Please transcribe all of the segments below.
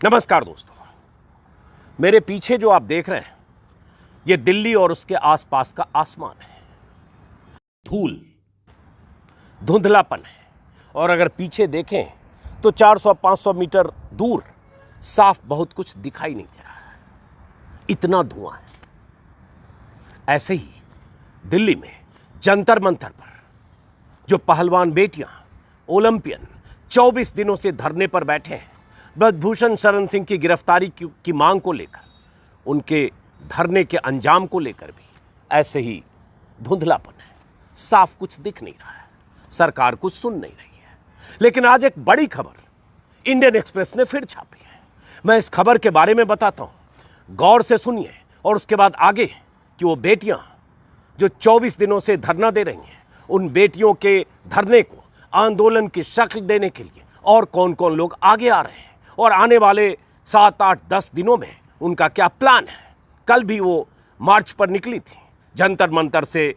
नमस्कार दोस्तों, मेरे पीछे जो आप देख रहे हैं ये दिल्ली और उसके आसपास का आसमान है। धूल, धुंधलापन है और अगर पीछे देखें तो 400-500 मीटर दूर साफ बहुत कुछ दिखाई नहीं दे रहा है, इतना धुआं है। ऐसे ही दिल्ली में जंतर मंतर पर जो पहलवान बेटियां ओलंपियन 24 दिनों से धरने पर बैठे हैं ब्रजभूषण शरण सिंह की गिरफ्तारी की मांग को लेकर, उनके धरने के अंजाम को लेकर भी ऐसे ही धुंधलापन है, साफ कुछ दिख नहीं रहा है, सरकार कुछ सुन नहीं रही है। लेकिन आज एक बड़ी खबर इंडियन एक्सप्रेस ने फिर छापी है। मैं इस खबर के बारे में बताता हूं, गौर से सुनिए और उसके बाद आगे कि वो बेटियां जो 24 दिनों से धरना दे रही हैं, उन बेटियों के धरने को आंदोलन की शक्ल देने के लिए और कौन कौन लोग आगे आ रहे हैं और आने वाले 7, 8, 10 दिनों में उनका क्या प्लान है। कल भी वो मार्च पर निकली थी जंतर मंतर से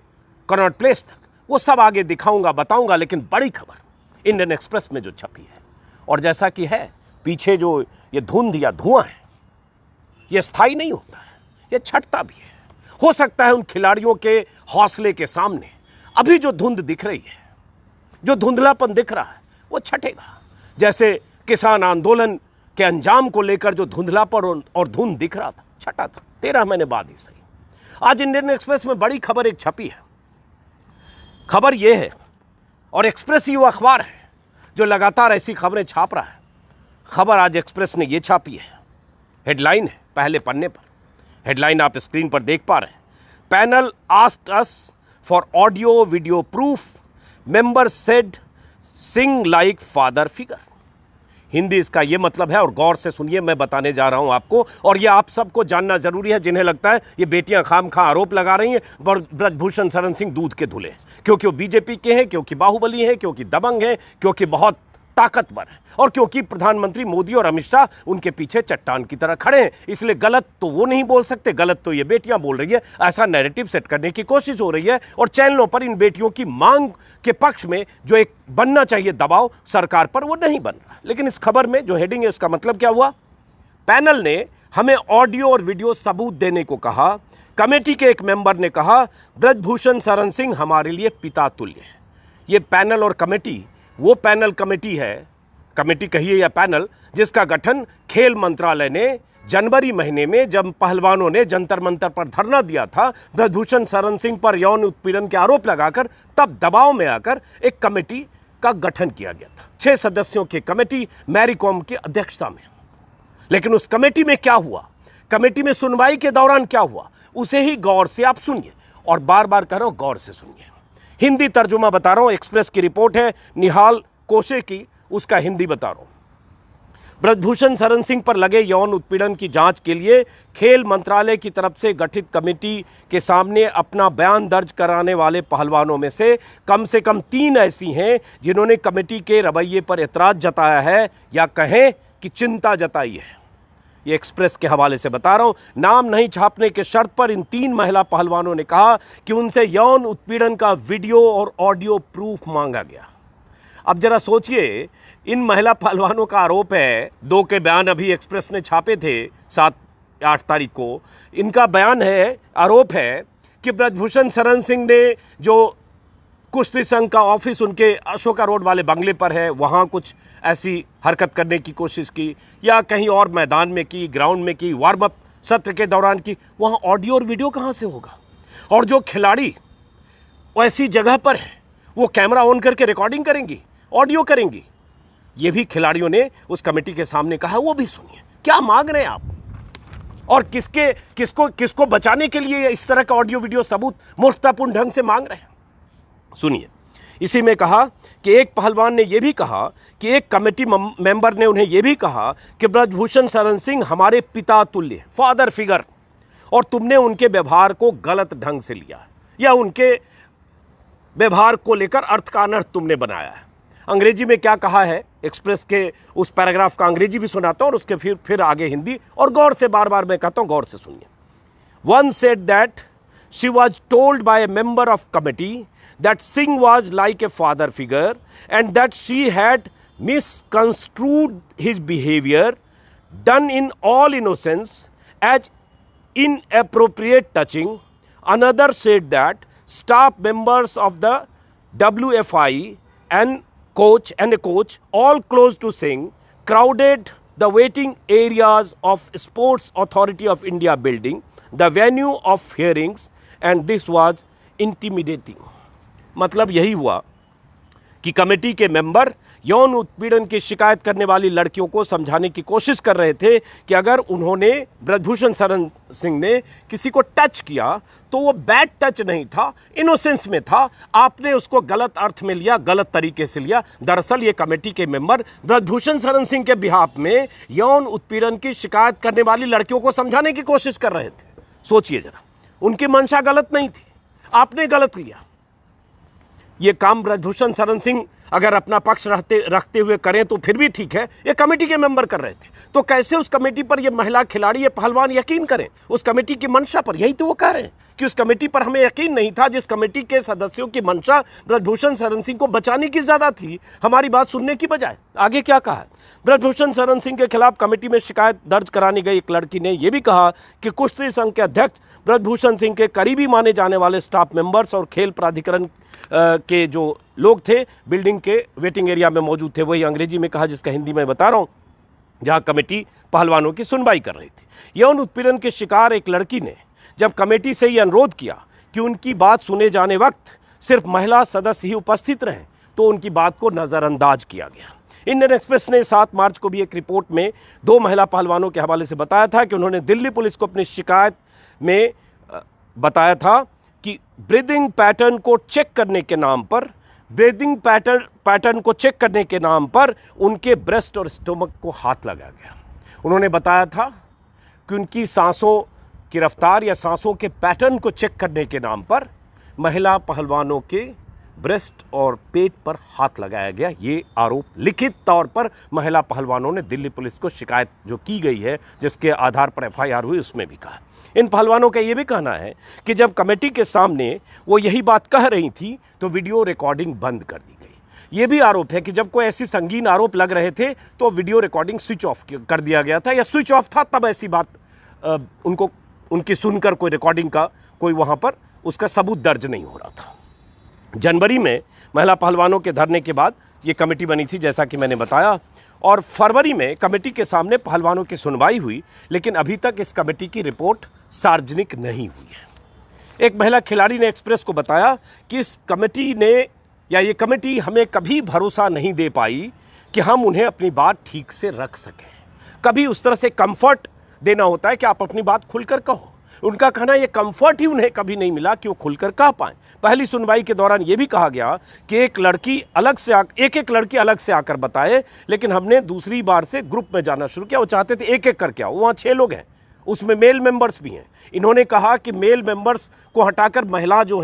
कनॉट प्लेस तक, वो सब आगे दिखाऊंगा, बताऊंगा। लेकिन बड़ी खबर इंडियन एक्सप्रेस में जो छपी है, और जैसा कि है पीछे जो ये धुंध या धुआं है, ये स्थायी नहीं होता है, ये छटता भी है। हो सकता है उन खिलाड़ियों के हौसले के सामने अभी जो धुंध दिख रही है, जो धुंधलापन दिख रहा है, वो छटेगा। जैसे किसान आंदोलन के अंजाम को लेकर जो धुंधलापन और धुंध दिख रहा था, छटा था 13 महीने बाद ही सही। आज इंडियन एक्सप्रेस में बड़ी खबर एक छपी है। खबर यह है, और एक्सप्रेस ही वो अखबार है जो लगातार ऐसी खबरें छाप रहा है। खबर आज एक्सप्रेस ने यह छापी है, हेडलाइन है पहले पन्ने पर। हेडलाइन आप स्क्रीन पर देख पा रहे हैं, panel asked us for audio video proof, member said sing like father figure. Hindi इसका यह मतलब है, और गौर से सुनिए, मैं बताने जा रहा हूं आपको, और यह आप सबको जानना जरूरी है जिन्हें लगता है ये बेटियां खामखा आरोप लगा रही हैं ब्रजभूषण शरण सिंह दूध के धुले, क्योंकि वो बीजेपी के हैं, क्योंकि बाहुबली हैं, क्योंकि दबंग हैं, क्योंकि बहुत ताकतवर है, और क्योंकि प्रधानमंत्री मोदी और अमित शाह उनके पीछे चट्टान की तरह खड़े हैं। इसलिए गलत तो वो नहीं बोल सकते, गलत तो ये बेटियां बोल रही है। ऐसा नैरेटिव सेट करने की कोशिश हो रही है, और चैनलों पर इन बेटियों की मांग के पक्ष में जो एक बनना चाहिए दबाव सरकार पर, वो नहीं बन रहा। लेकिन इस खबर में जो हेडिंग है उसका मतलब क्या हुआ, पैनल ने हमें ऑडियो और वीडियो सबूत देने को कहा। कमेटी के एक मेंबर ने कहा ब्रजभूषण शरण सिंह हमारे लिए पिता तुल्य है। ये पैनल और कमेटी वो पैनल कमेटी है, कमेटी कहिए या पैनल, जिसका गठन खेल मंत्रालय ने जनवरी महीने में, जब पहलवानों ने जंतर मंतर पर धरना दिया था ब्रजभूषण शरण सिंह पर यौन उत्पीड़न के आरोप लगाकर, तब दबाव में आकर एक कमेटी का गठन किया गया था। 6 सदस्यों की कमेटी मैरी कॉम की अध्यक्षता में। लेकिन उस कमेटी में क्या हुआ, कमेटी में सुनवाई के दौरान क्या हुआ, उसे ही गौर से आप सुनिए, और बार बार कह रहा हूं गौर से सुनिए। हिंदी तर्जुमा बता रहा हूं, एक्सप्रेस की रिपोर्ट है निहाल कोशे की, उसका हिंदी बता रहा हूं। ब्रजभूषण शरण सिंह पर लगे यौन उत्पीड़न की जांच के लिए खेल मंत्रालय की तरफ से गठित कमेटी के सामने अपना बयान दर्ज कराने वाले पहलवानों में से कम 3 ऐसी हैं जिन्होंने कमेटी के रवैये पर एतराज जताया है, या कहें कि चिंता जताई है। ये एक्सप्रेस के हवाले से बता रहा हूं। नाम नहीं छापने के शर्त पर इन 3 महिला पहलवानों ने कहा कि उनसे यौन उत्पीड़न का वीडियो और ऑडियो प्रूफ मांगा गया। अब जरा सोचिए, इन महिला पहलवानों का आरोप है, 2 के बयान अभी एक्सप्रेस ने छापे थे 7-8 तारीख को। इनका बयान है, आरोप है कि ब्रजभूषण शरण सिंह ने जो कुश्ती संघ का ऑफिस उनके अशोका रोड वाले बंगले पर है, वहाँ कुछ ऐसी हरकत करने की कोशिश की, या कहीं और मैदान में की, ग्राउंड में की, वार्म अप सत्र के दौरान की। वहाँ ऑडियो और वीडियो कहाँ से होगा? और जो खिलाड़ी ऐसी जगह पर है, वो कैमरा ऑन करके रिकॉर्डिंग करेंगी, ऑडियो करेंगी। ये भी खिलाड़ियों ने उस कमेटी के सामने कहा, वो भी सुनिए। क्या मांग रहे हैं आप, और किसको बचाने के लिए इस तरह का ऑडियो वीडियो सबूत मूर्खतापूर्ण ढंग से मांग रहे हैं? सुनिए, इसी में कहा कि एक पहलवान ने यह भी कहा कि एक कमेटी मेंबर ने उन्हें यह भी कहा कि ब्रजभूषण शरण सिंह हमारे पिता तुल्य, फादर फिगर, और तुमने उनके व्यवहार को गलत ढंग से लिया, या उनके व्यवहार को लेकर अर्थ का अनर्थ तुमने बनाया है। अंग्रेजी में क्या कहा है, एक्सप्रेस के उस पैराग्राफ का अंग्रेजी भी सुनाता हूं, और उसके फिर आगे हिंदी, और गौर से बार बार मैं कहता हूं गौर से सुनिए। One said that she was told by A member of committee that Singh was like a father figure and that she had misconstrued his behavior done in all innocence as inappropriate touching. Another said that staff members of the WFI and a coach, all close to Singh, crowded the waiting areas of Sports Authority of India building, the venue of hearings, and this was intimidating. मतलब यही हुआ कि committee के member यौन उत्पीड़न की शिकायत करने वाली लड़कियों को समझाने की कोशिश कर रहे थे कि अगर उन्होंने ब्रजभूषण शरण सिंह ने किसी को टच किया तो वो बैड टच नहीं था, इनोसेंस में था, आपने उसको गलत अर्थ में लिया, गलत तरीके से लिया। दरअसल ये कमेटी के मेंबर ब्रजभूषण शरण सिंह के बिहाफ में यौन उत्पीड़न की शिकायत करने वाली लड़कियों को समझाने की कोशिश कर रहे थे। सोचिए जरा, उनकी मंशा गलत नहीं थी, आपने गलत लिया। ये काम ब्रजभूषण शरण सिंह अगर अपना पक्ष रखते हुए करें तो फिर भी ठीक है, ये कमेटी के मेंबर कर रहे थे, तो कैसे उस कमेटी पर ये महिला खिलाड़ी, ये पहलवान यकीन करें उस कमेटी की मंशा पर? यही तो वो कह रहे हैं कि उस कमेटी पर हमें यकीन नहीं था, जिस कमेटी के सदस्यों की मंशा ब्रजभूषण शरण सिंह को बचाने की ज़्यादा थी, हमारी बात सुनने की बजाय। आगे क्या कहा है? ब्रजभूषण शरण सिंह के खिलाफ कमेटी में शिकायत दर्ज कराने गई एक लड़की ने यह भी कहा कि कुश्ती संघ के अध्यक्ष ब्रजभूषण सिंह के करीबी माने जाने वाले स्टाफ मेंबर्स और खेल प्राधिकरण के जो लोग थे बिल्डिंग के वेटिंग एरिया में मौजूद थे। वही अंग्रेजी में कहा जिसका हिंदी में बता रहा हूं, जहां कमेटी पहलवानों की सुनवाई कर रही थी। यौन उत्पीड़न के शिकार एक लड़की ने जब कमेटी से ये अनुरोध किया कि उनकी बात सुने जाने वक्त सिर्फ महिला सदस्य ही उपस्थित रहें, तो उनकी बात को नज़रअंदाज किया गया। इंडियन एक्सप्रेस ने 7 मार्च को भी एक रिपोर्ट में 2 महिला पहलवानों के हवाले से बताया था कि उन्होंने दिल्ली पुलिस को अपनी शिकायत में बताया था कि ब्रीदिंग पैटर्न को चेक करने के नाम पर उनके ब्रेस्ट और स्टोमक को हाथ लगा गया। उन्होंने बताया था कि उनकी सांसों की रफ्तार या सांसों के पैटर्न को चेक करने के नाम पर महिला पहलवानों के ब्रेस्ट और पेट पर हाथ लगाया गया। ये आरोप लिखित तौर पर महिला पहलवानों ने दिल्ली पुलिस को शिकायत जो की गई है, जिसके आधार पर FIR हुई, उसमें भी कहा। इन पहलवानों का ये भी कहना है कि जब कमेटी के सामने वो यही बात कह रही थी तो वीडियो रिकॉर्डिंग बंद कर दी गई। ये भी आरोप है कि जब कोई ऐसी संगीन आरोप लग रहे थे तो वीडियो रिकॉर्डिंग स्विच ऑफ कर दिया गया था, या स्विच ऑफ था तब ऐसी बात उनकी सुनकर कोई रिकॉर्डिंग का कोई वहाँ पर उसका सबूत दर्ज नहीं हो रहा था। जनवरी में महिला पहलवानों के धरने के बाद ये कमेटी बनी थी, जैसा कि मैंने बताया, और फरवरी में कमेटी के सामने पहलवानों की सुनवाई हुई, लेकिन अभी तक इस कमेटी की रिपोर्ट सार्वजनिक नहीं हुई है। एक महिला खिलाड़ी ने एक्सप्रेस को बताया कि इस कमेटी ने या ये कमेटी हमें कभी भरोसा नहीं दे पाई कि हम उन्हें अपनी बात ठीक से रख सकें। कभी उस तरह से कंफर्ट देना होता है कि आप अपनी बात खुलकर कहो। उनका कहना ये कंफर्ट ही उन्हें कभी नहीं मिला कि वो खुलकर कह पाएं। पहली सुनवाई के दौरान ये भी कहा गया कि एक लड़की अलग से आकर बताए, लेकिन हमने दूसरी बार से ग्रुप में जाना शुरू किया। वो चाहते थे एक एक करके आओ, वहाँ 6 लोग हैं, उसमें मेल मेंबर्स भी हैं। इन्होंने कहा कि मेल मेंबर्स को हटाकर महिला जो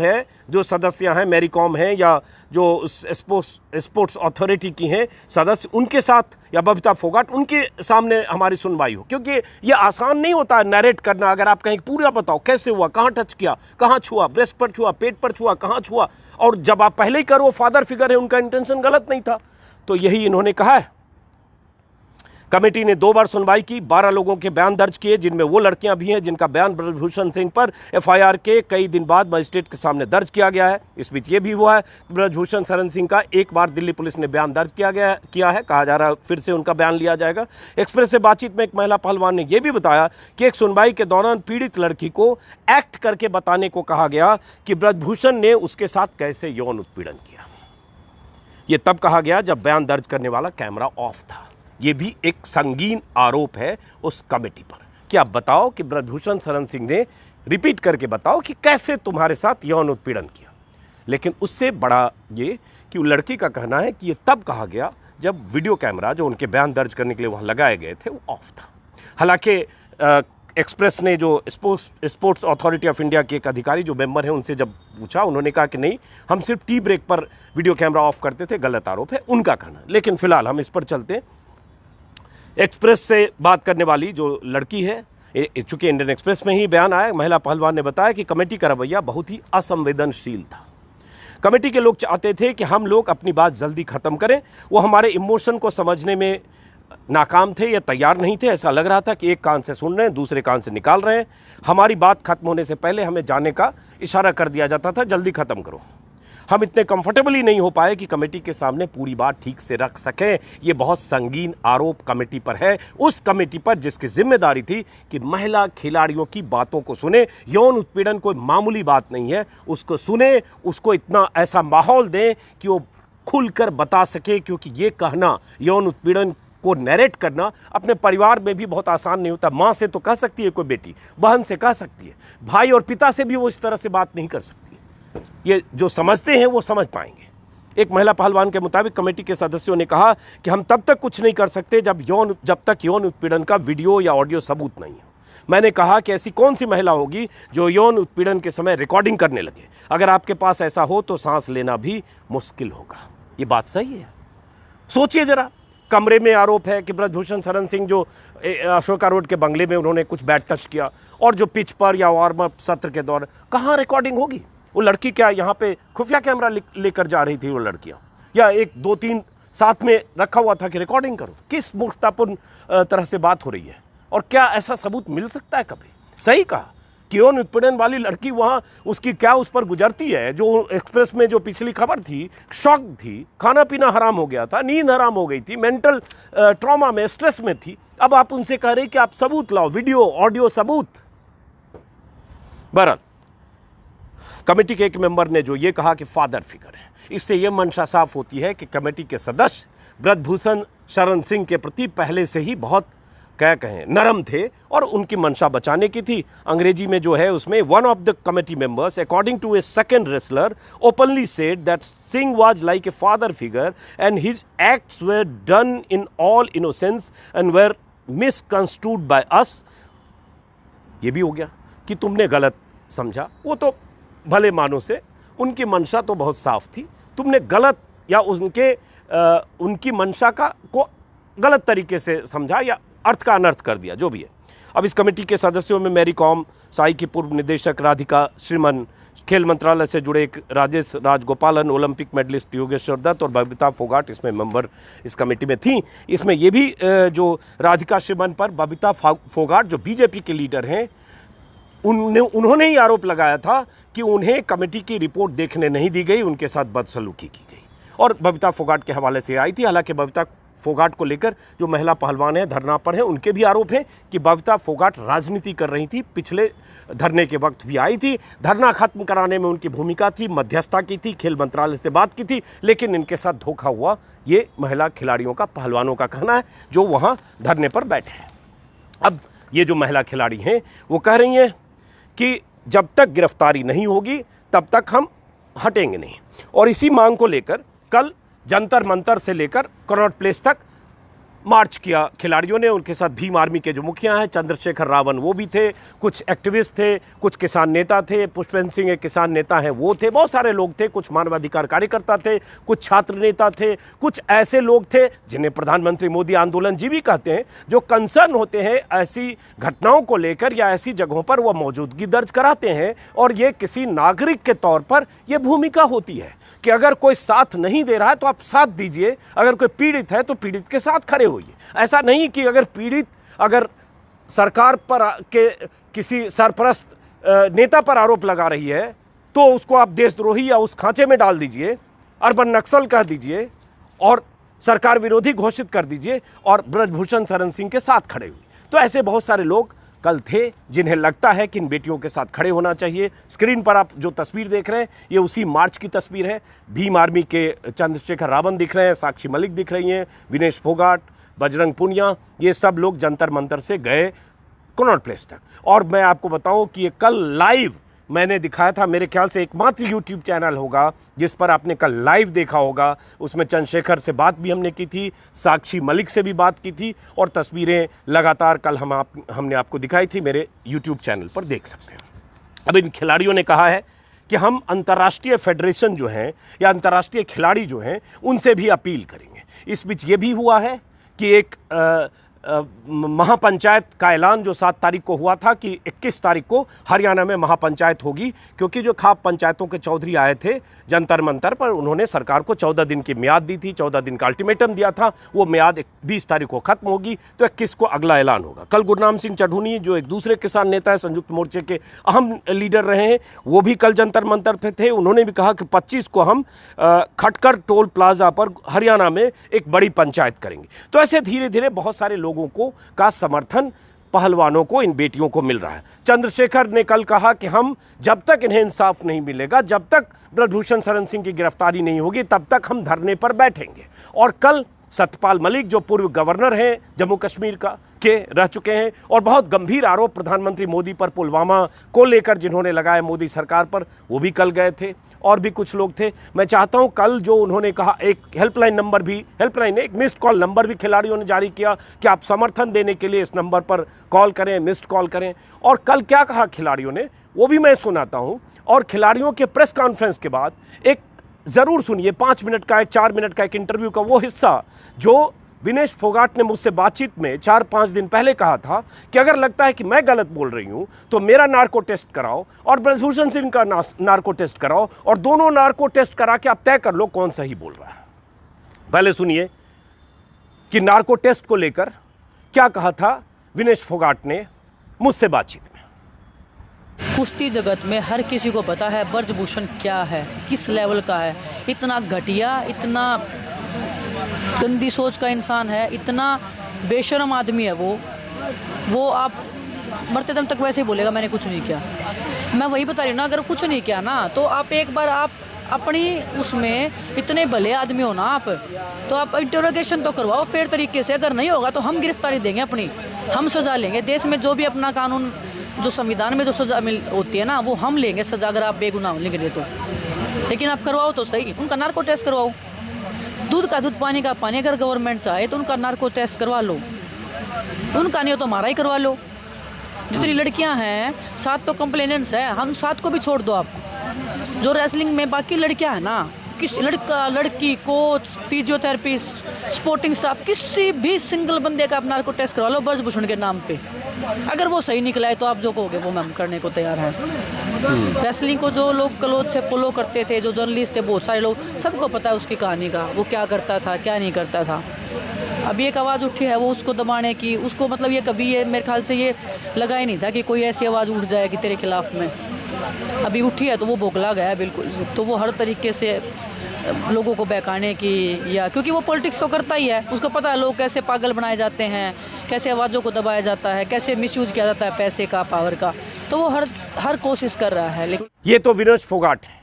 सदस्य हैं, मैरी कॉम हैं या जो स्पोर्ट्स अथॉरिटी की हैं सदस्य, उनके साथ या बबीता फोगाट, उनके सामने हमारी सुनवाई हो, क्योंकि ये आसान नहीं होता है नरेट करना। अगर आप कहीं पूरा बताओ कैसे हुआ, कहाँ टच किया, कहाँ छुआ, ब्रेस्ट पर छुआ, पेट पर छुआ, कहाँ छुआ, और जब आप पहले ही करो, फादर फिगर है, उनका इंटेंशन गलत नहीं था। तो यही इन्होंने कहा है। कमेटी ने 2 बार सुनवाई की, 12 लोगों के बयान दर्ज किए, जिनमें वो लड़कियां भी हैं जिनका बयान ब्रजभूषण सिंह पर FIR के कई दिन बाद मजिस्ट्रेट के सामने दर्ज किया गया है। इस बीच ये भी हुआ है ब्रजभूषण शरण सिंह का एक बार दिल्ली पुलिस ने बयान दर्ज किया है, कहा जा रहा है फिर से उनका बयान लिया जाएगा। एक्सप्रेस से बातचीत में एक महिला पहलवान ने यह भी बताया कि एक सुनवाई के दौरान पीड़ित लड़की को एक्ट करके बताने को कहा गया कि ब्रजभूषण ने उसके साथ कैसे यौन उत्पीड़न किया। ये तब कहा गया जब बयान दर्ज करने वाला कैमरा ऑफ था। ये भी एक संगीन आरोप है उस कमेटी पर कि आप बताओ कि ब्रजभूषण शरण सिंह ने रिपीट करके बताओ कि कैसे तुम्हारे साथ यौन उत्पीड़न किया। लेकिन उससे बड़ा ये कि वो लड़की का कहना है कि ये तब कहा गया जब वीडियो कैमरा जो उनके बयान दर्ज करने के लिए वहाँ लगाए गए थे वो ऑफ था। हालांकि एक्सप्रेस ने जो स्पोर्ट्स अथॉरिटी ऑफ इंडिया के एक अधिकारी जो मेंबर हैं उनसे जब पूछा, उन्होंने कहा कि नहीं, हम सिर्फ टी ब्रेक पर वीडियो कैमरा ऑफ करते थे, गलत आरोप है उनका कहना। लेकिन फिलहाल हम इस पर चलते हैं। एक्सप्रेस से बात करने वाली जो लड़की है, चूंकि इंडियन एक्सप्रेस में ही बयान आया, महिला पहलवान ने बताया कि कमेटी का रवैया बहुत ही असंवेदनशील था। कमेटी के लोग चाहते थे कि हम लोग अपनी बात जल्दी ख़त्म करें। वो हमारे इमोशन को समझने में नाकाम थे या तैयार नहीं थे। ऐसा लग रहा था कि एक कान से सुन रहे हैं, दूसरे कान से निकाल रहे हैं। हमारी बात खत्म होने से पहले हमें जाने का इशारा कर दिया जाता था, जल्दी ख़त्म करो। हम इतने कंफर्टेबली नहीं हो पाए कि कमेटी के सामने पूरी बात ठीक से रख सकें। ये बहुत संगीन आरोप कमेटी पर है, उस कमेटी पर जिसकी जिम्मेदारी थी कि महिला खिलाड़ियों की बातों को सुने। यौन उत्पीड़न कोई मामूली बात नहीं है, उसको सुने, उसको इतना ऐसा माहौल दें कि वो खुलकर बता सके। क्योंकि ये कहना, यौन उत्पीड़न को नैरेट करना अपने परिवार में भी बहुत आसान नहीं होता। माँ से तो कह सकती है कोई बेटी, बहन से कह सकती है, भाई और पिता से भी वो इस तरह से बात नहीं कर सकती। ये जो समझते हैं वो समझ पाएंगे। एक महिला पहलवान के मुताबिक कमेटी के सदस्यों ने कहा कि हम तब तक कुछ नहीं कर सकते जब तक यौन उत्पीड़न का वीडियो या ऑडियो सबूत नहीं हो। मैंने कहा कि ऐसी कौन सी महिला होगी जो यौन उत्पीड़न के समय रिकॉर्डिंग करने लगे। अगर आपके पास ऐसा हो तो सांस लेना भी मुश्किल होगा। ये बात सही है। सोचिए जरा, कमरे में आरोप है कि ब्रजभूषण शरण सिंह जो अशोका रोड के बंगले में उन्होंने कुछ बैड टच किया, और जो पिच पर या वार्म अप सत्र के दौरान कहाँ रिकॉर्डिंग होगी। वो लड़की क्या यहाँ पे खुफिया कैमरा लेकर जा रही थी वो लड़कियाँ, या एक दो तीन साथ में रखा हुआ था कि रिकॉर्डिंग करो। किस मूर्खतापूर्ण तरह से बात हो रही है, और क्या ऐसा सबूत मिल सकता है कभी? सही कहा कि यौन उत्पीड़न वाली लड़की वहाँ उसकी क्या उस पर गुजरती है। जो एक्सप्रेस में जो पिछली खबर थी, शॉक थी, खाना पीना हराम हो गया था, नींद हराम हो गई थी, मेंटल ट्रॉमा में, स्ट्रेस में थी। अब आप उनसे कह रहे कि आप सबूत लाओ, वीडियो ऑडियो सबूत। बहरहाल कमेटी के एक मेंबर ने जो ये कहा कि फादर फिगर है, इससे ये मंशा साफ होती है कि कमेटी के सदस्य ब्रजभूषण शरण सिंह के प्रति पहले से ही बहुत क्या कहें नरम थे, और उनकी मंशा बचाने की थी। अंग्रेजी में जो है उसमें, one of the committee members according to a second wrestler openly said that Singh was like a father figure and his acts were done in all innocence and were misconstrued by us. ये भी हो गया कि तुमने गलत समझा। वो तो भले मानो से, उनकी मंशा तो बहुत साफ थी, तुमने गलत या उनकी मंशा को गलत तरीके से समझा या अर्थ का अनर्थ कर दिया, जो भी है। अब इस कमेटी के सदस्यों में मैरी कॉम, साई की पूर्व निदेशक राधिका श्रीमन, खेल मंत्रालय से जुड़े एक राजेश राजगोपालन, ओलंपिक मेडलिस्ट योगेश्वर दत्त और बबीता फोगाट इसमें मेंबर इस कमेटी में थी। इसमें ये भी जो राधिका श्रीमन पर बबीता फोगाट जो बीजेपी के लीडर हैं, उन्होंने ही आरोप लगाया था कि उन्हें कमेटी की रिपोर्ट देखने नहीं दी गई, उनके साथ बदसलूकी की गई, और बबीता फोगाट के हवाले से आई थी। हालांकि बबीता फोगाट को लेकर जो महिला पहलवान है धरना पर है, उनके भी आरोप है कि बबीता फोगाट राजनीति कर रही थी। पिछले धरने के वक्त भी आई थी, धरना खत्म कराने में उनकी भूमिका थी, मध्यस्थता की थी, खेल मंत्रालय से बात की थी, लेकिन इनके साथ धोखा हुआ। ये महिला खिलाड़ियों का, पहलवानों का कहना है जो वहाँ धरने पर बैठे हैं। अब ये जो महिला खिलाड़ी हैं वो कह रही हैं कि जब तक गिरफ्तारी नहीं होगी तब तक हम हटेंगे नहीं, और इसी मांग को लेकर कल जंतर मंतर से लेकर कनॉट प्लेस तक मार्च किया खिलाड़ियों ने। उनके साथ भीम आर्मी के जो मुखिया हैं चंद्रशेखर रावण वो भी थे, कुछ एक्टिविस्ट थे, कुछ किसान नेता थे, पुष्पेंद्र सिंह एक किसान नेता हैं वो थे, बहुत सारे लोग थे, कुछ मानवाधिकार कार्यकर्ता थे, कुछ छात्र नेता थे, कुछ ऐसे लोग थे जिन्हें प्रधानमंत्री मोदी आंदोलन जी भी कहते हैं, जो कंसर्न होते हैं ऐसी घटनाओं को लेकर या ऐसी जगहों पर वो मौजूदगी दर्ज कराते हैं। और ये किसी नागरिक के तौर पर यह भूमिका होती है कि अगर कोई साथ नहीं दे रहा है तो आप साथ दीजिए, अगर कोई पीड़ित है तो पीड़ित के साथ खड़े होइए। ऐसा नहीं कि अगर पीड़ित अगर सरकार पर के किसी सरपरस्त नेता पर आरोप लगा रही है तो उसको आप देशद्रोही या उस खांचे में डाल दीजिए, अर्बन नक्सल कह दीजिए और सरकार विरोधी घोषित कर दीजिए और ब्रजभूषण शरण सिंह के साथ खड़े हुए। तो ऐसे बहुत सारे लोग कल थे जिन्हें लगता है कि इन बेटियों के साथ खड़े होना चाहिए। स्क्रीन पर आप जो तस्वीर देख रहे हैं ये उसी मार्च की तस्वीर है। भीम आर्मी के चंद्रशेखर रावण दिख रहे हैं, साक्षी मलिक दिख रही हैं, विनेश फोगाट, बजरंग पुनिया, ये सब लोग जंतर मंतर से गए कनॉट प्लेस तक। और मैं आपको बताऊं कि ये कल लाइव मैंने दिखाया था, मेरे ख्याल से एकमात्र यूट्यूब चैनल होगा जिस पर आपने कल लाइव देखा होगा। उसमें चंद्रशेखर से बात भी हमने की थी, साक्षी मलिक से भी बात की थी और तस्वीरें लगातार कल हमने आपको दिखाई थी, मेरे यूट्यूब चैनल पर देख सकते हैं। अब इन खिलाड़ियों ने कहा है कि हम अंतर्राष्ट्रीय फेडरेशन जो हैं या अंतर्राष्ट्रीय खिलाड़ी जो हैं उनसे भी अपील करेंगे। इस बीच ये भी हुआ है कि एक महापंचायत का ऐलान जो 7 तारीख को हुआ था कि 21 तारीख को हरियाणा में महापंचायत होगी, क्योंकि जो खाप पंचायतों के चौधरी आए थे जंतर मंतर पर, उन्होंने सरकार को 14 दिन की मियाद दी थी, 14 दिन का अल्टीमेटम दिया था। वो मियाद 20 तारीख को खत्म होगी, तो 21 को अगला ऐलान होगा। कल गुरनाम सिंह चढ़ूनी जो एक दूसरे किसान नेता है, संयुक्त मोर्चे के अहम लीडर रहे हैं, वो भी कल जंतर मंतर पे थे। उन्होंने भी कहा कि 25 को हम खटकर टोल प्लाजा पर हरियाणा में एक बड़ी पंचायत करेंगे। तो ऐसे धीरे धीरे बहुत सारे लोगों का समर्थन पहलवानों को, इन बेटियों को मिल रहा है। चंद्रशेखर ने कल कहा कि हम जब तक इन्हें इंसाफ नहीं मिलेगा, जब तक ब्रजभूषण शरण सिंह की गिरफ्तारी नहीं होगी, तब तक हम धरने पर बैठेंगे। और कल सत्यपाल मलिक जो पूर्व गवर्नर हैं जम्मू कश्मीर के रह चुके हैं और बहुत गंभीर आरोप प्रधानमंत्री मोदी पर पुलवामा को लेकर जिन्होंने लगाया मोदी सरकार पर, वो भी कल गए थे और भी कुछ लोग थे। मैं चाहता हूं कल जो उन्होंने कहा, एक हेल्पलाइन नंबर भी, हेल्पलाइन एक मिस्ड कॉल नंबर भी खिलाड़ियों ने जारी किया कि आप समर्थन देने के लिए इस नंबर पर कॉल करें, मिस्ड कॉल करें। और कल क्या कहा खिलाड़ियों ने वो भी मैं सुनाता हूँ। और खिलाड़ियों के प्रेस कॉन्फ्रेंस के बाद एक ज़रूर सुनिए 5 मिनट का, 4 मिनट का एक इंटरव्यू का वो हिस्सा जो विनेश फोगाट ने मुझसे बातचीत में 4-5 दिन पहले कहा था कि अगर लगता है कि मैं गलत बोल रही हूं तो मेरा नार्को टेस्ट कराओ और ब्रजभूषण सिंह का नार्को टेस्ट कराओ, और दोनों नार्को टेस्ट करा के आप तय कर लो कौन सही बोल रहा है। पहले सुनिए कि नार्को टेस्ट को लेकर क्या कहा था विनेश फोगाट ने मुझसे बातचीत में। कुश्ती जगत में हर किसी को पता है ब्रजभूषण क्या है, किस लेवल का है। इतना घटिया, इतना गंदी सोच का इंसान है, इतना बेशर्म आदमी है वो आप मरते दम तक वैसे ही बोलेगा मैंने कुछ नहीं किया। मैं वही बता रही हूँ ना, अगर कुछ नहीं किया ना तो आप एक बार आप अपनी उसमें इतने भले आदमी हो ना आप, तो आप इंटरोगेशन तो करवाओ फेयर तरीके से। अगर नहीं होगा तो हम गिरफ्तारी देंगे अपनी, हम सज़ा लेंगे। देश में जो भी अपना कानून, जो संविधान में जो सज़ा होती है ना, वो हम लेंगे सज़ा, अगर आप बेगुनाह निकले तो। लेकिन आप करवाओ तो सही, उनका नार्को टेस्ट करवाओ। दूध का दूध, पानी का पानी, अगर गवर्नमेंट चाहे तो उनका नार्को टेस्ट करवा लो। उनका नहीं हो तो हमारा ही करवा लो। जितनी लड़कियां हैं, 7 तो कंप्लेनेंट्स हैं, हम 7 को भी छोड़ दो आप। जो रेसलिंग में बाकी लड़कियां हैं ना, किस लड़का, लड़की, कोच, फिजियोथेरेपिस्ट, स्पोर्टिंग स्टाफ, किसी भी सिंगल बंदे का आप नार्को टेस्ट करवा लो ब्रजभूषण के नाम पे। अगर वो सही निकला है तो आप जो कहोगे वो हम करने को तैयार हैं। रेसलिंग को जो लोग क्लोज से फॉलो करते थे, जो जर्नलिस्ट थे, बहुत सारे लोग, सबको पता है उसकी कहानी का, वो क्या करता था क्या नहीं करता था। अभी एक आवाज़ उठी है वो उसको दबाने की, उसको मतलब ये कभी ये मेरे ख्याल से ये लगा ही नहीं था कि कोई ऐसी आवाज़ उठ जाएगी तेरे खिलाफ में। अभी उठी है तो वो बोखला गया है बिल्कुल। तो वो हर तरीके से लोगों को बहकाने की, या क्योंकि वो पॉलिटिक्स तो करता ही है, उसको पता है लोग कैसे पागल बनाए जाते हैं, कैसे आवाज़ों को दबाया जाता है, कैसे मिसयूज किया जाता है पैसे का, पावर का। तो वो हर कोशिश कर रहा है। लेकिन ये तो विनेश फोगाट है,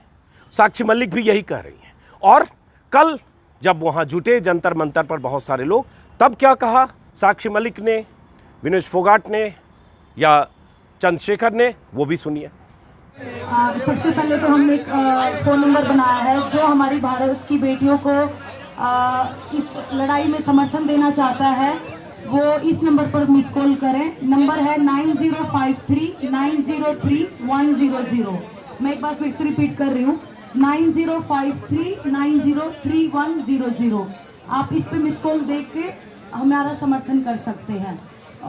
साक्षी मलिक भी यही कह रही हैं। और कल जब वहाँ जुटे जंतर मंतर पर बहुत सारे लोग, तब क्या कहा साक्षी मलिक ने, विनेश फोगाट ने या चंद्रशेखर ने, वो भी सुनिए। सबसे पहले तो हमने एक फ़ोन नंबर बनाया है जो हमारी भारत की बेटियों को इस लड़ाई में समर्थन देना चाहता है, वो इस नंबर पर मिस कॉल करें। नंबर है 9053903100। मैं एक बार फिर से रिपीट कर रही हूँ, 9053903100। आप इस पे मिस कॉल देख के हमारा समर्थन कर सकते हैं।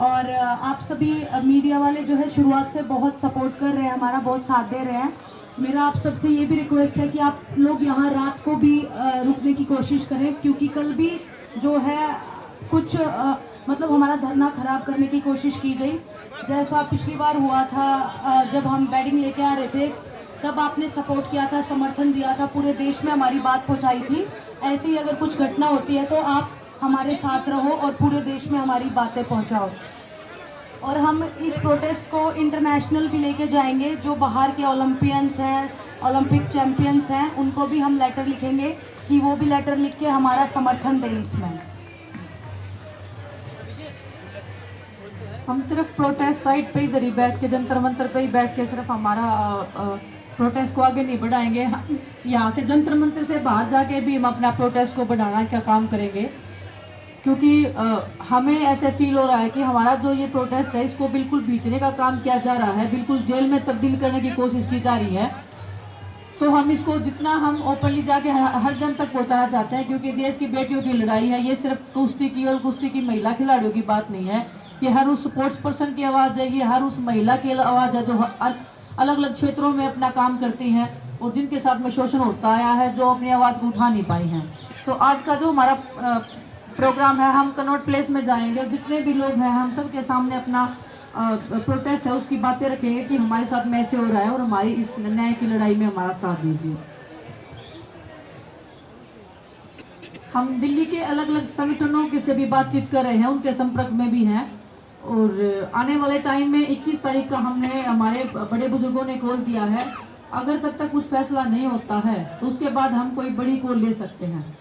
और आप सभी मीडिया वाले जो है शुरुआत से बहुत सपोर्ट कर रहे हैं, हमारा बहुत साथ दे रहे हैं। मेरा आप सबसे ये भी रिक्वेस्ट है कि आप लोग यहाँ रात को भी रुकने की कोशिश करें, क्योंकि कल भी जो है कुछ मतलब हमारा धरना खराब करने की कोशिश की गई। जैसा पिछली बार हुआ था जब हम बैडिंग लेके आ रहे थे, तब आपने सपोर्ट किया था, समर्थन दिया था, पूरे देश में हमारी बात पहुँचाई थी। ऐसे ही अगर कुछ घटना होती है तो आप हमारे साथ रहो और पूरे देश में हमारी बातें पहुंचाओ। और हम इस प्रोटेस्ट को इंटरनेशनल भी लेके जाएंगे। जो बाहर के ओलंपियंस हैं, ओलंपिक चैंपियंस हैं, उनको भी हम लेटर लिखेंगे कि वो भी लेटर लिख के हमारा समर्थन दें इसमें। हम सिर्फ प्रोटेस्ट साइट पे ही इधर ही बैठ के, जंतर मंतर पे ही बैठ के सिर्फ हमारा प्रोटेस्ट को आगे नहीं बढ़ाएंगे। यहाँ से जंतर मंतर से बाहर जाके भी हम अपना प्रोटेस्ट को बढ़ाना का काम करेंगे, क्योंकि हमें ऐसे फील हो रहा है कि हमारा जो ये प्रोटेस्ट है इसको बिल्कुल बीचने का काम किया जा रहा है, बिल्कुल जेल में तब्दील करने की कोशिश की जा रही है। तो हम इसको जितना हम ओपनली जाके हर जन तक पहुंचाना चाहते हैं, क्योंकि देश की बेटियों की लड़ाई है। ये सिर्फ कुश्ती की और कुश्ती की महिला खिलाड़ियों की बात नहीं है, कि हर उस स्पोर्ट्स पर्सन की आवाज़ है, ये हर उस महिला की आवाज़ है जो अलग अलग क्षेत्रों में अपना काम करती हैं और जिनके साथ में शोषण होता आया है, जो अपनी आवाज़ को उठा नहीं पाई हैं। तो आज का जो हमारा प्रोग्राम है, हम कनॉट प्लेस में जाएंगे और जितने भी लोग हैं हम सब के सामने अपना प्रोटेस्ट है उसकी बातें रखेंगे कि हमारे साथ में ऐसे हो रहा है और हमारी इस न्याय की लड़ाई में हमारा साथ दीजिए। हम दिल्ली के अलग अलग संगठनों के से भी बातचीत कर रहे हैं, उनके संपर्क में भी हैं और आने वाले टाइम में 21 तारीख का हमने हमारे बड़े बुजुर्गों ने कॉल दिया है। अगर तब तक कुछ फैसला नहीं होता है तो उसके बाद हम कोई बड़ी कॉल ले सकते हैं।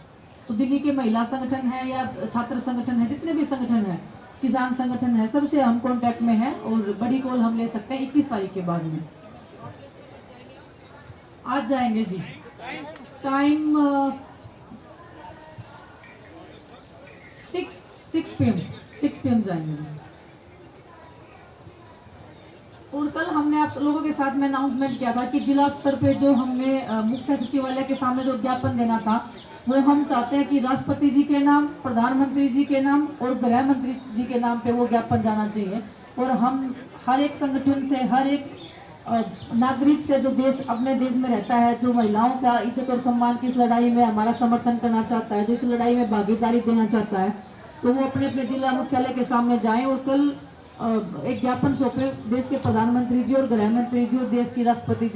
तो दिल्ली के महिला संगठन है या छात्र संगठन है, जितने भी संगठन है, किसान संगठन है, सबसे हम कांटेक्ट में हैं और बड़ी कॉल हम ले सकते हैं 21 तारीख के बाद में। आज जाएंगे जी, टाइम 6 PM जाएंगे। और कल हमने आप लोगों के साथ में अनाउंसमेंट किया था कि जिला स्तर पे जो हमने मुख्य सचिवालय के सामने जो ज्ञापन देना था, वो हम चाहते हैं कि राष्ट्रपति जी के नाम, प्रधानमंत्री जी के नाम और गृह मंत्री जी के नाम पे वो ज्ञापन जाना चाहिए। और हम हर एक संगठन से, हर एक नागरिक से जो देश अपने देश में रहता है, जो महिलाओं का इज्जत और सम्मान की इस लड़ाई में हमारा समर्थन करना चाहता है, जो इस लड़ाई में भागीदारी देना चाहता है, तो वो अपने अपने जिला मुख्यालय के सामने जाएं और कल एक ज्ञापन सौंपे देश के प्रधानमंत्री जी और गृह मंत्री जी और देश की राष्ट्रपति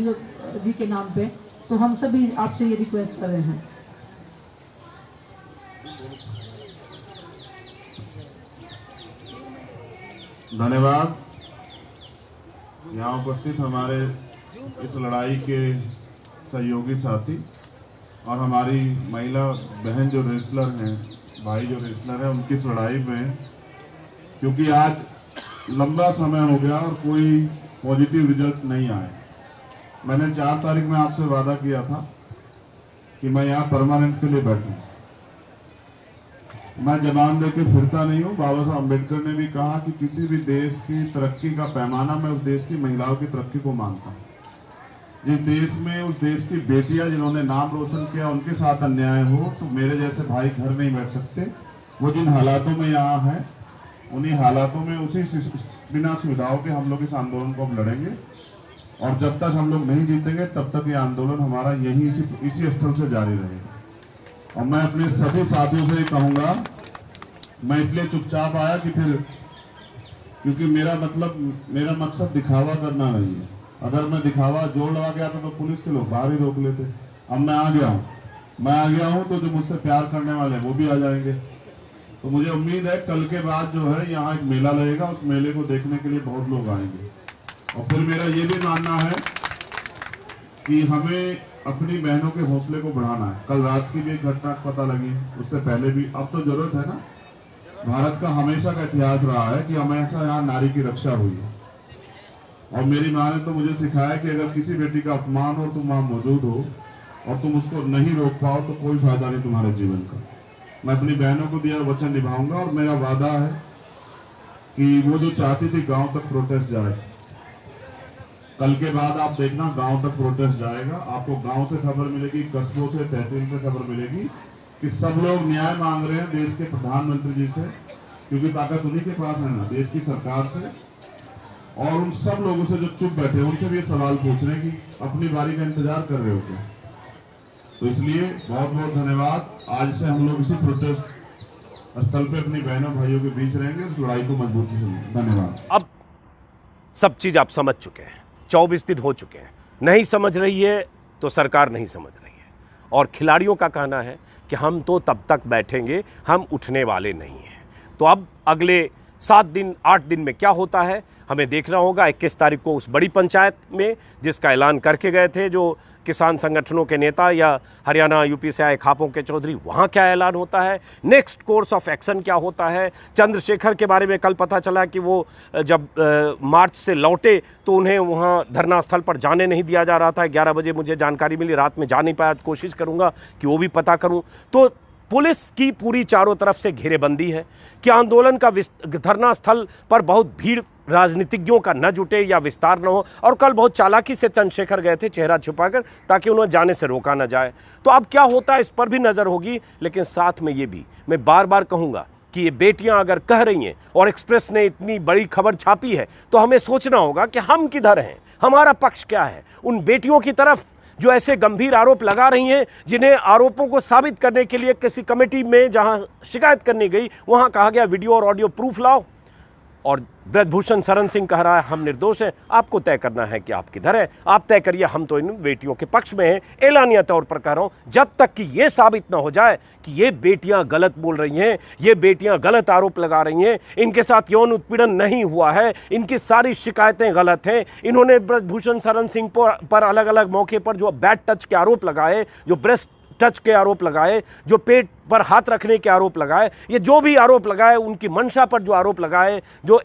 जी के नाम पे। तो हम सभी आपसे ये रिक्वेस्ट कर रहे हैं। धन्यवाद। यहाँ उपस्थित हमारे इस लड़ाई के सहयोगी साथी और हमारी महिला बहन जो रेसलर हैं, भाई जो रेसलर हैं, उनकी इस लड़ाई में, क्योंकि आज लंबा समय हो गया और कोई पॉजिटिव रिजल्ट नहीं आए। मैंने 4 तारीख में आपसे वादा किया था कि मैं यहाँ परमानेंट के लिए बैठूं। मैं जबान दे के फिरता नहीं हूँ। बाबा साहब अम्बेडकर ने भी कहा कि किसी भी देश की तरक्की का पैमाना मैं उस देश की महिलाओं की तरक्की को मानता हूँ। जिस देश में उस देश की बेटियां जिन्होंने नाम रोशन किया उनके साथ अन्याय हो तो मेरे जैसे भाई घर नहीं बैठ सकते। वो जिन हालातों में यहाँ हैं, उन्हीं हालातों में उसी बिना सुविधाओं के हम लोग इस आंदोलन को अब लड़ेंगे और जब तक हम लोग नहीं जीतेंगे तब तक ये आंदोलन हमारा यही इसी स्थल से जारी रहेगा। और मैं अपने सभी साथियों से ये कहूँगा, मैं इसलिए चुपचाप आया कि फिर, क्योंकि मेरा मकसद दिखावा करना नहीं है। अगर मैं दिखावा जोर लगा गया था तो पुलिस के लोग बाहर ही रोक लेते। अब मैं आ गया हूँ तो जो मुझसे प्यार करने वाले हैं वो भी आ जाएंगे। तो मुझे उम्मीद है कल के बाद जो है यहाँ एक मेला लगेगा, उस मेले को देखने के लिए बहुत लोग आएंगे। और फिर मेरा ये भी मानना है कि हमें अपनी बहनों के हौसले को बढ़ाना है। कल रात की भी एक घटना पता लगी, उससे पहले भी, अब तो जरूरत है ना। भारत का हमेशा का इतिहास रहा है कि हमेशा यहाँ नारी की रक्षा हुई है। और मेरी माँ ने तो मुझे सिखाया कि अगर किसी बेटी का अपमान हो, तुम वहां मौजूद हो और तुम उसको नहीं रोक पाओ तो कोई फायदा नहीं तुम्हारे जीवन का। मैं अपनी बहनों को दिया वचन निभाऊंगा और मेरा वादा है कि वो जो चाहती थी गांव तक प्रोटेस्ट जाए, कल के बाद आप देखना गांव तक प्रोटेस्ट जाएगा। आपको गांव से खबर मिलेगी, कस्बों से, तहसील से खबर मिलेगी कि सब लोग न्याय मांग रहे हैं देश के प्रधानमंत्री जी से, क्योंकि ताकत उन्हीं के पास है ना, देश की सरकार से। और उन सब लोगों से जो चुप बैठे उनसे भी ये सवाल पूछ रहे हैं कि अपनी बारी का इंतजार कर रहे हो क्या। तो इसलिए बहुत बहुत धन्यवाद। आज से हम लोग इसी प्रोटेस्ट स्थल पे अपनी बहनों भाइयों के बीच रहेंगे, उस लड़ाई को मजबूती से। धन्यवाद। अब सब चीज आप समझ चुके हैं, 24 दिन हो चुके हैं। नहीं समझ रही है तो सरकार नहीं समझ रही है। और खिलाड़ियों का कहना है कि हम तो तब तक बैठेंगे, हम उठने वाले नहीं हैं। तो अब अगले 7 दिन 8 दिन में क्या होता है हमें देखना होगा। 21 तारीख को उस बड़ी पंचायत में, जिसका ऐलान करके गए थे जो किसान संगठनों के नेता या हरियाणा यूपी से आए खापों के चौधरी, वहाँ क्या ऐलान होता है, नेक्स्ट कोर्स ऑफ एक्शन क्या होता है। चंद्रशेखर के बारे में कल पता चला कि वो जब मार्च से लौटे तो उन्हें वहाँ धरना स्थल पर जाने नहीं दिया जा रहा था। 11 बजे मुझे जानकारी मिली, रात में जा नहीं पाया, कोशिश करूँगा कि वो भी पता करूँ। तो पुलिस की पूरी चारों तरफ से घेरेबंदी है कि आंदोलन का धरना स्थल पर बहुत भीड़ राजनीतिज्ञों का न जुटे या विस्तार न हो। और कल बहुत चालाकी से चंद्रशेखर गए थे चेहरा छुपाकर, ताकि उन्हें जाने से रोका न जाए। तो अब क्या होता है इस पर भी नज़र होगी। लेकिन साथ में ये भी मैं बार बार कहूँगा कि ये बेटियां अगर कह रही हैं और एक्सप्रेस ने इतनी बड़ी खबर छापी है, तो हमें सोचना होगा कि हम किधर हैं, हमारा पक्ष क्या है। उन बेटियों की तरफ जो ऐसे गंभीर आरोप लगा रही हैं, जिन्हें आरोपों को साबित करने के लिए किसी कमेटी में जहां शिकायत करनी गई, वहां कहा गया वीडियो और ऑडियो प्रूफ लाओ, और ब्रजभूषण शरण सिंह कह रहा है हम निर्दोष हैं। आपको तय करना है कि आप किधर हैं, आप तय करिए। हम तो इन बेटियों के पक्ष में हैं, एलानिया तौर पर कह रहा हूं। जब तक कि ये साबित ना हो जाए कि ये बेटियां गलत बोल रही हैं, ये बेटियां गलत आरोप लगा रही हैं, इनके साथ यौन उत्पीड़न नहीं हुआ है, इनकी सारी शिकायतें गलत हैं, इन्होंने ब्रजभूषण शरण सिंह पर अलग अलग मौके पर जो बैड टच के आरोप लगाए, जो ब्रेस्ट टच के आरोप लगाए, जो पेट पर हाथ रखने के आरोप लगाए, ये जो भी आरोप लगाए, उनकी मंशा पर जो आरोप लगाए, जो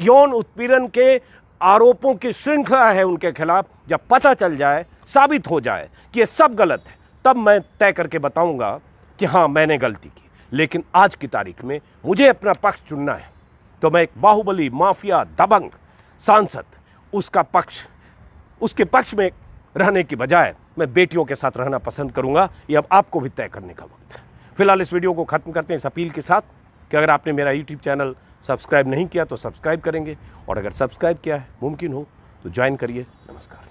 यौन उत्पीड़न के आरोपों की श्रृंखला है उनके खिलाफ, जब पता चल जाए, साबित हो जाए कि ये सब गलत है, तब मैं तय करके बताऊंगा कि हाँ मैंने गलती की। लेकिन आज की तारीख में मुझे अपना पक्ष चुनना है, तो मैं एक बाहुबली, माफिया, दबंग सांसद उसके पक्ष में रहने की बजाय मैं बेटियों के साथ रहना पसंद करूंगा। ये अब आपको भी तय करने का वक्त है। फिलहाल इस वीडियो को खत्म करते हैं इस अपील के साथ कि अगर आपने मेरा YouTube चैनल सब्सक्राइब नहीं किया तो सब्सक्राइब करेंगे, और अगर सब्सक्राइब किया है, मुमकिन हो तो ज्वाइन करिए। नमस्कार।